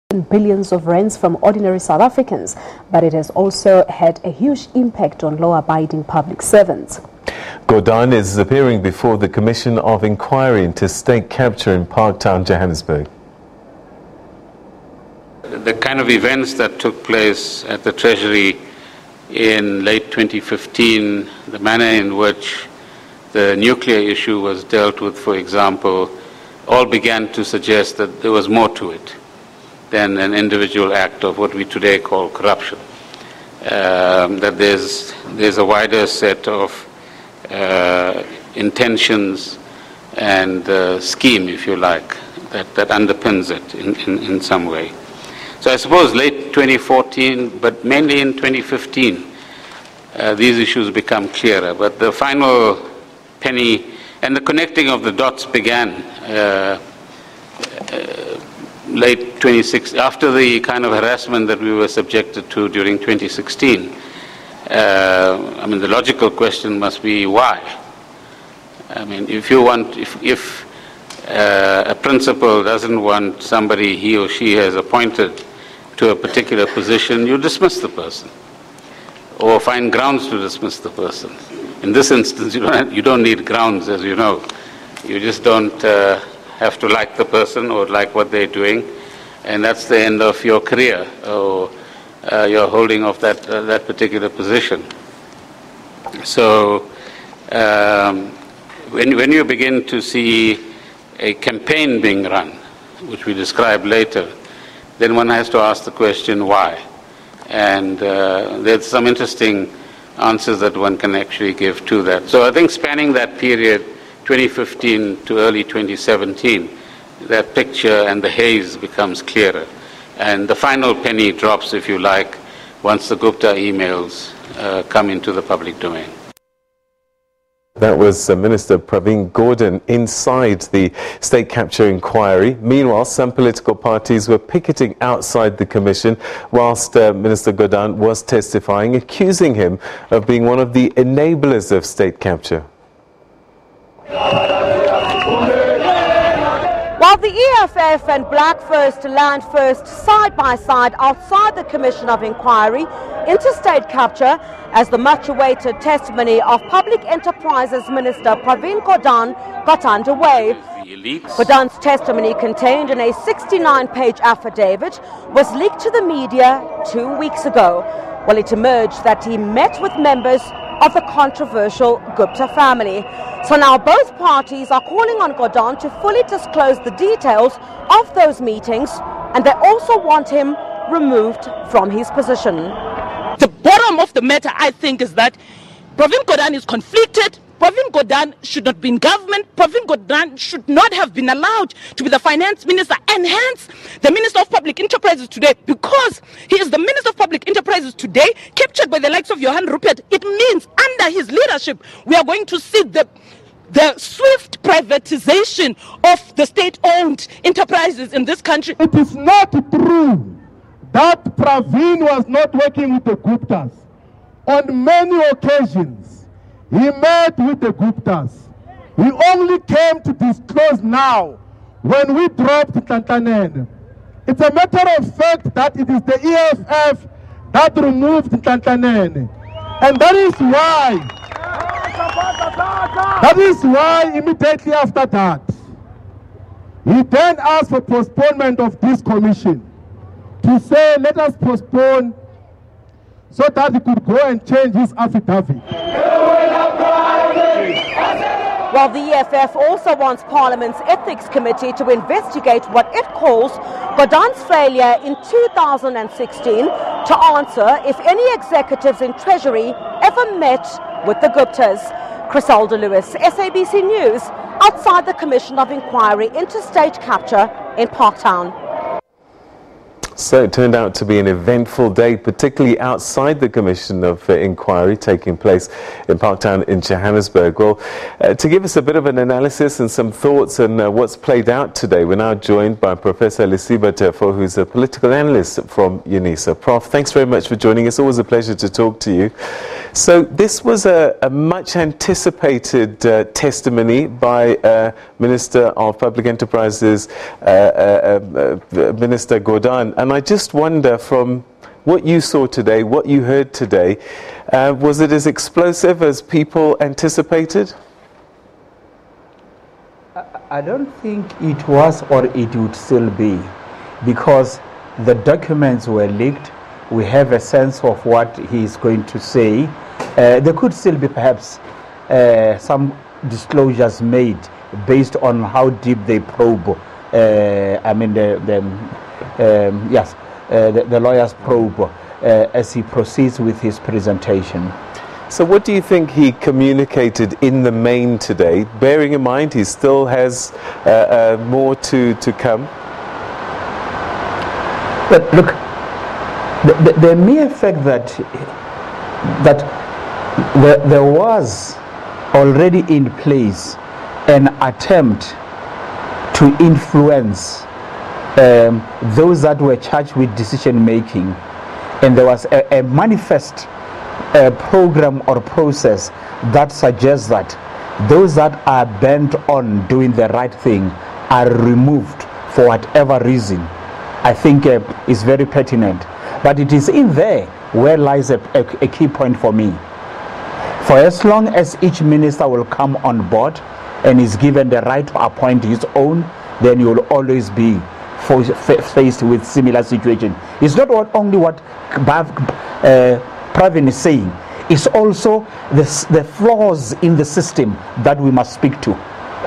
billions of rands from ordinary South Africans, but it has also had a huge impact on law-abiding public servants. Gordhan is appearing before the Commission of Inquiry into State Capture in Parktown, Johannesburg. The kind of events that took place at the Treasury in late 2015, the manner in which the nuclear issue was dealt with, for example, all began to suggest that there was more to it than an individual act of what we today call corruption. That there's a wider set of intentions and scheme, if you like, that underpins it in some way. So I suppose late 2014, but mainly in 2015, these issues become clearer. But the final penny and the connecting of the dots began late 2016, after the kind of harassment that we were subjected to during 2016. I mean, the logical question must be why? I mean, if a principal doesn't want somebody he or she has appointed to a particular position, you dismiss the person or find grounds to dismiss the person. In this instance, you don't need grounds, as you know. You just don't have to like the person or like what they're doing, and that's the end of your career or your holding of that particular position. So when you begin to see a campaign being run, which we describe later, then one has to ask the question why. And there's some interesting answers that one can actually give to that. So I think spanning that period, 2015 to early 2017, that picture and the haze becomes clearer. And the final penny drops, if you like, once the Gupta emails come into the public domain. That was Minister Pravin Gordhan inside the state capture inquiry. Meanwhile, some political parties were picketing outside the commission whilst Minister Gordhan was testifying, accusing him of being one of the enablers of state capture. While the EFF and Black First Land First side by side outside the Commission of Inquiry into state capture, as the much-awaited testimony of Public Enterprises Minister Pravin Gordhan got underway. Gordhan's testimony, contained in a 69-page affidavit, was leaked to the media 2 weeks ago. Well, it emerged that he met with members of the controversial Gupta family. So now both parties are calling on Gordhan to fully disclose the details of those meetings, and they also want him removed from his position. The bottom of the matter, I think, is that Pravin Gordhan is conflicted. Pravin Gordhan should not be in government. Pravin Gordhan should not have been allowed to be the finance minister and hence the Minister of Public Enterprises today, because he is the Minister of Public Enterprises today, captured by the likes of Johan Rupert. It means under his leadership, we are going to see the swift privatization of the state-owned enterprises in this country. It is not true that Pravin was not working with the Guptas. On many occasions, he met with the Guptas. He only came to disclose now when we dropped Tantanen. It's a matter of fact that it is the EFF that removed Tantanen. And that is why immediately after that, he then asked for postponement of this commission to say, let us postpone so that he could go and change his affidavit. While the EFF also wants Parliament's Ethics Committee to investigate what it calls Gordhan's failure in 2016 to answer if any executives in Treasury ever met with the Guptas. Criselda Lewis, SABC News, outside the Commission of Inquiry into State Capture in Parktown. So it turned out to be an eventful day, particularly outside the Commission of Inquiry taking place in Parktown in Johannesburg. Well, to give us a bit of an analysis and some thoughts on what's played out today, we're now joined by Professor Lesiba Teffo, who's a political analyst from UNISA. Prof, thanks very much for joining us. Always a pleasure to talk to you. So this was a much anticipated testimony by Minister of Public Enterprises, Minister Gordhan, and I just wonder, from what you saw today, what you heard today, was it as explosive as people anticipated? I don't think it was, or it would still be, because the documents were leaked. We have a sense of what he is going to say. There could still be perhaps some disclosures made based on how deep they probe. The lawyer's probe as he proceeds with his presentation. So what do you think he communicated in the main today, bearing in mind he still has more to come? But look, the mere fact that there was already in place an attempt to influence those that were charged with decision making, and there was a manifest program or process that suggests that those that are bent on doing the right thing are removed for whatever reason, I think is very pertinent. But it is in there where lies a key point for me. For as long as each minister will come on board and is given the right to appoint his own, then you will always be faced with similar situation. It's not only what Pravin is saying, it's also the flaws in the system that we must speak to.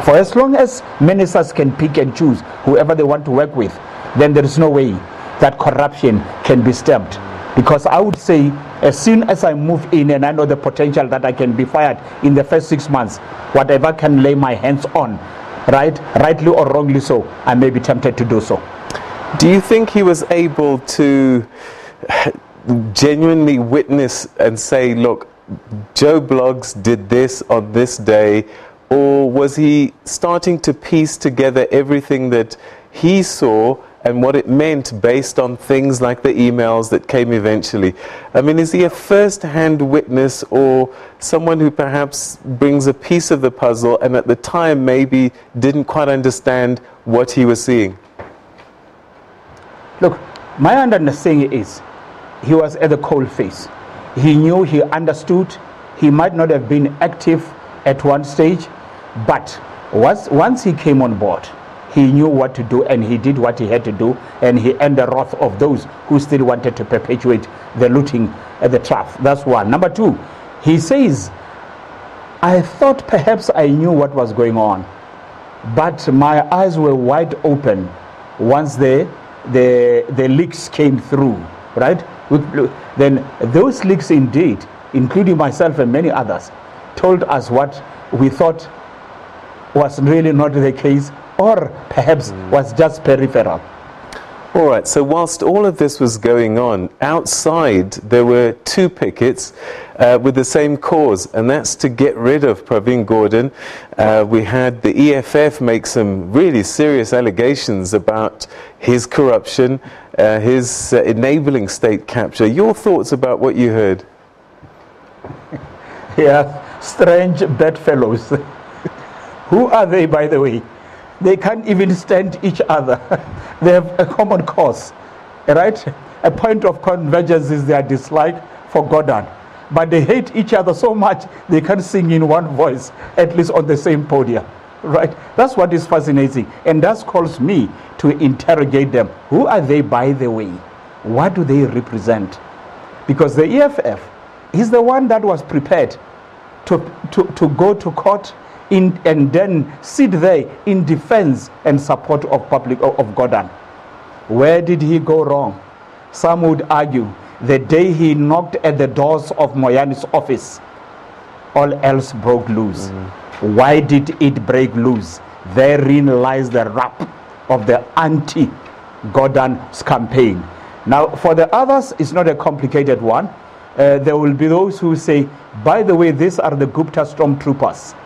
For as long as ministers can pick and choose whoever they want to work with, then there is no way that corruption can be stopped. Because I would say, as soon as I move in and I know the potential that I can be fired in the first 6 months, whatever I can lay my hands on, rightly or wrongly so, I may be tempted to do so. Do you think he was able to genuinely witness and say, look, Joe Bloggs did this on this day, or was he starting to piece together everything that he saw and what it meant based on things like the emails that came eventually? I mean, is he a first-hand witness, or someone who perhaps brings a piece of the puzzle and at the time maybe didn't quite understand what he was seeing? Look, my understanding is he was at the cold face. He knew, he understood. He might not have been active at one stage, but once he came on board, he knew what to do, and he did what he had to do, and he earned the wrath of those who still wanted to perpetuate the looting at the trough. That's one. Number two, he says, I thought perhaps I knew what was going on, but my eyes were wide open once the leaks came through, right? Then those leaks indeed, including myself and many others, told us what we thought was really not the case, or perhaps was just peripheral. All right, so whilst all of this was going on, outside there were two pickets with the same cause, and that's to get rid of Pravin Gordhan. We had the EFF make some really serious allegations about his corruption, his enabling state capture. Your thoughts about what you heard? Yeah, strange bedfellows. Who are they, by the way? They can't even stand each other. They have a common cause, right? A point of convergence is their dislike for Gordhan. But they hate each other so much they can't sing in one voice, at least on the same podium, right? That's what is fascinating. And that calls me to interrogate them. Who are they, by the way? What do they represent? Because the EFF is the one that was prepared to go to court and then sit there in defense and support of Gordhan. Where did he go wrong? Some would argue the day he knocked at the doors of Moyani's office, all else broke loose. Why did it break loose? Therein lies the rap of the anti-Gordhan's campaign. Now, for the others, it's not a complicated one. There will be those who say, by the way, these are the Gupta stormtroopers,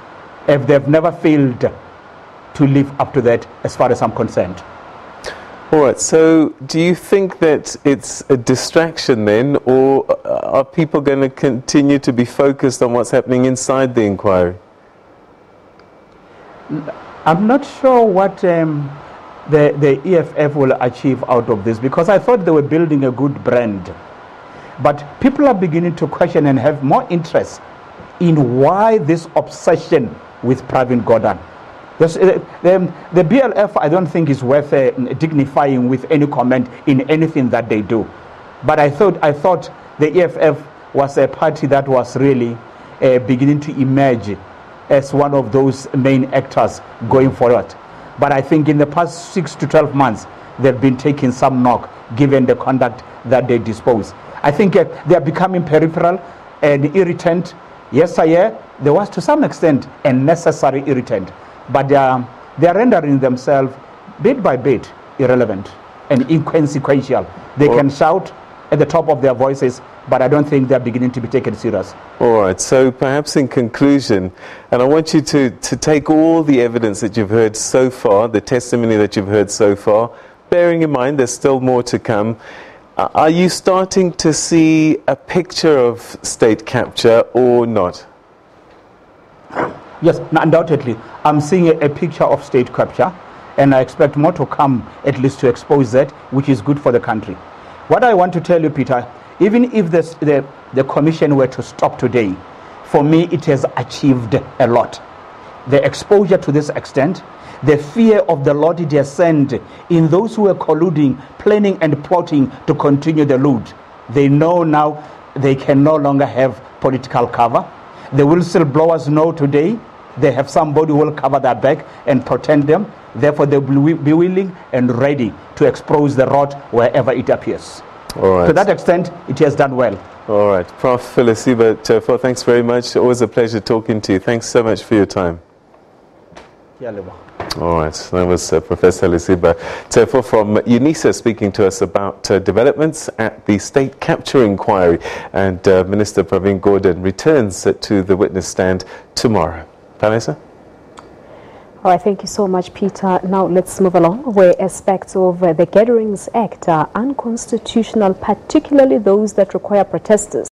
if they've never failed to live up to that, as far as I'm concerned. All right, so do you think that it's a distraction then, or are people going to continue to be focused on what's happening inside the inquiry? I'm not sure what the EFF will achieve out of this, because I thought they were building a good brand. But people are beginning to question and have more interest in why this obsession with Pravin Gordhan. The BLF, I don't think, is worth dignifying with any comment in anything that they do. But I thought the EFF was a party that was really beginning to emerge as one of those main actors going forward. But I think in the past 6 to 12 months, they've been taking some knock, given the conduct that they dispose. I think they are becoming peripheral and irritant. Yes, there was to some extent a necessary irritant, but they are rendering themselves bit by bit irrelevant and inconsequential. They can shout at the top of their voices, but I don't think they're beginning to be taken serious. All right, so perhaps in conclusion, and I want you to take all the evidence that you've heard so far, the testimony that you've heard so far, bearing in mind there's still more to come. Are you starting to see a picture of state capture or not? Yes, undoubtedly. I'm seeing a picture of state capture, and I expect more to come, at least to expose that, which is good for the country. What I want to tell you, Peter, even if the commission were to stop today, for me it has achieved a lot. The exposure to this extent, the fear of the Lord it has sent in those who are colluding, planning and plotting to continue the loot. They know now they can no longer have political cover. The whistleblowers know today they have somebody who will cover their back and protect them. Therefore, they will be willing and ready to expose the rot wherever it appears. All right. To that extent, it has done well. All right. Prof. Lesiba Teffo, thanks very much. Always a pleasure talking to you. Thanks so much for your time. All right. That was Professor Lesiba Teffo from UNISA speaking to us about developments at the state capture inquiry. And Minister Pravin Gordhan returns to the witness stand tomorrow. Vanessa? All right, thank you so much, Peter. Now let's move along, where aspects of the Gatherings Act are unconstitutional, particularly those that require protesters